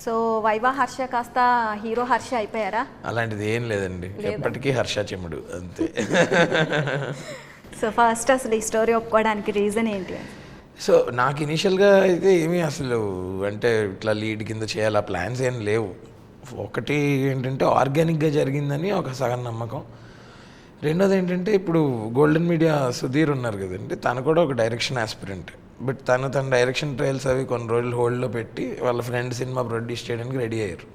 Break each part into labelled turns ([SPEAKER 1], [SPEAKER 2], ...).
[SPEAKER 1] So viva Harsha కాస్త hero Harsha అయిపోయారా?
[SPEAKER 2] అలాంటిది ఏం లేదండి, ఎప్పటికీ హర్ష చెముడు అంతే.
[SPEAKER 1] సో ఫస్ట్ అసలు ఈ స్టోరీ ఒప్పుకోవడానికి రీజన్ ఏంటి?
[SPEAKER 2] సో నాకు ఇనీషియల్గా అయితే ఏమీ అసలు అంటే ఇట్లా లీడ్ కింద చేయాలి ఆ ప్లాన్స్ ఏం లేవు. ఒకటి ఏంటంటే ఆర్గానిక్గా జరిగిందని ఒక సగం నమ్మకం. రెండోది ఏంటంటే ఇప్పుడు గోల్డెన్ మీడియా సుధీర్ ఉన్నారు కదండి, తను కూడా ఒక డైరెక్షన్ ఆస్పిరెంట్. బట్ తన డైరెక్షన్ ట్రయల్స్ అవి కొన్ని రోజులు హోల్డ్లో పెట్టి వాళ్ళ ఫ్రెండ్ సినిమా ప్రొడ్యూస్ చేయడానికి రెడీ అయ్యారు.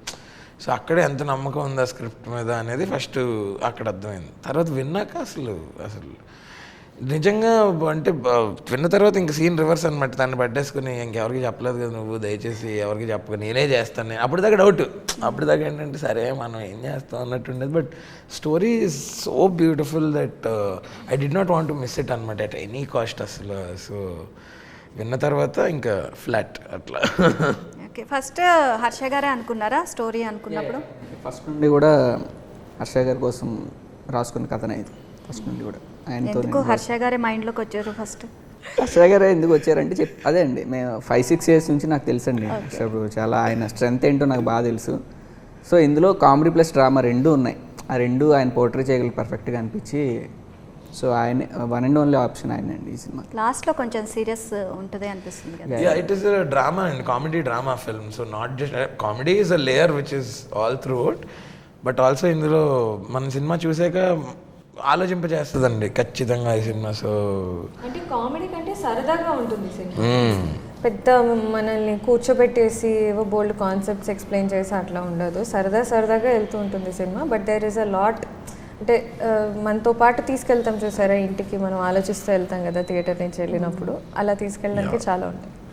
[SPEAKER 2] సో అక్కడే ఎంత నమ్మకం ఉంది ఆ స్క్రిప్ట్ మీద అనేది ఫస్ట్ అక్కడ అర్థమైంది. తర్వాత విన్నాక అసలు నిజంగా అంటే విన్న తర్వాత ఇంక సీన్ రివర్స్ అనమాట. తను పట్టేసుకుని ఇంకెవరికి చెప్పలేదు కదా నువ్వు, దయచేసి ఎవరికి చెప్పక నేనే చేస్తాను నేను. అప్పుడు దాకా డౌట్, అప్పుడు దాకా ఏంటంటే సరే మనం ఏం చేస్తాం అన్నట్టు ఉండేది. But story is so beautiful that I did not want to miss it అనమాట అట్ ఎనీ కాస్ట్ అసలు. సో విన్న తర్వాత ఇంకా ఫ్లాట్ అట్లా.
[SPEAKER 1] ఓకే, ఫస్ట్ హర్ష గారే అనుకున్నారా స్టోరీ అనుకున్నప్పుడు?
[SPEAKER 3] ఫస్ట్ నుండి కూడా హర్ష గారి కోసం రాసుకున్న కథనే ఇది. ఫస్ట్ నుండి కూడా
[SPEAKER 1] ఎందుకు హర్ష గారే మైండ్లోకి వచ్చారు ఫస్ట్?
[SPEAKER 3] హర్ష గారే ఎందుకు వచ్చారంటే అదే అండి, మేము 5-6 years నుంచి నాకు తెలుసండి హర్ష చాలా ఆయన స్ట్రెంగ్త్ ఏంటో నాకు బాగా తెలుసు. సో ఇందులో కామెడీ ప్లస్ డ్రామా రెండు ఉన్నాయి. ఆ రెండు ఆయన పోర్ట్రే చేయగలిగి పర్ఫెక్ట్గా అనిపించి సో ఆయన వన్ అండ్ ఓన్లీ ఆప్షన్ ఆయన అండి ఈ సినిమా.
[SPEAKER 1] లాస్ట్లో కొంచెం సీరియస్ ఉంటుంది అనిపిస్తుంది కదా?
[SPEAKER 2] Yeah, it is a drama and comedy drama film. So not just comedy is a layer which is all throughout, but also ఇందులో మన సినిమా చూసాక ఆలోచింపజేస్తుందండి ఖచ్చితంగా ఈ సినిమా. సో
[SPEAKER 4] అంటే కామెడీ కంటే సరదాగా ఉంటుంది సినిమా. పెద్ద మనల్ని కూర్చోబెట్టేసి ఏవో బోల్డ్ కాన్సెప్ట్స్ ఎక్స్ప్లెయిన్ చేసి అట్లా ఉండదు. సరదాగా వెళ్తూ ఉంటుంది సినిమా. But there is a lot, అంటే మనతో పాటు తీసుకెళ్తాం చూసారా ఇంటికి, మనం ఆలోచిస్తూ వెళ్తాం కదా థియేటర్ నుంచి వెళ్ళినప్పుడు, అలా తీసుకెళ్ళడానికి చాలా ఉంటుంది.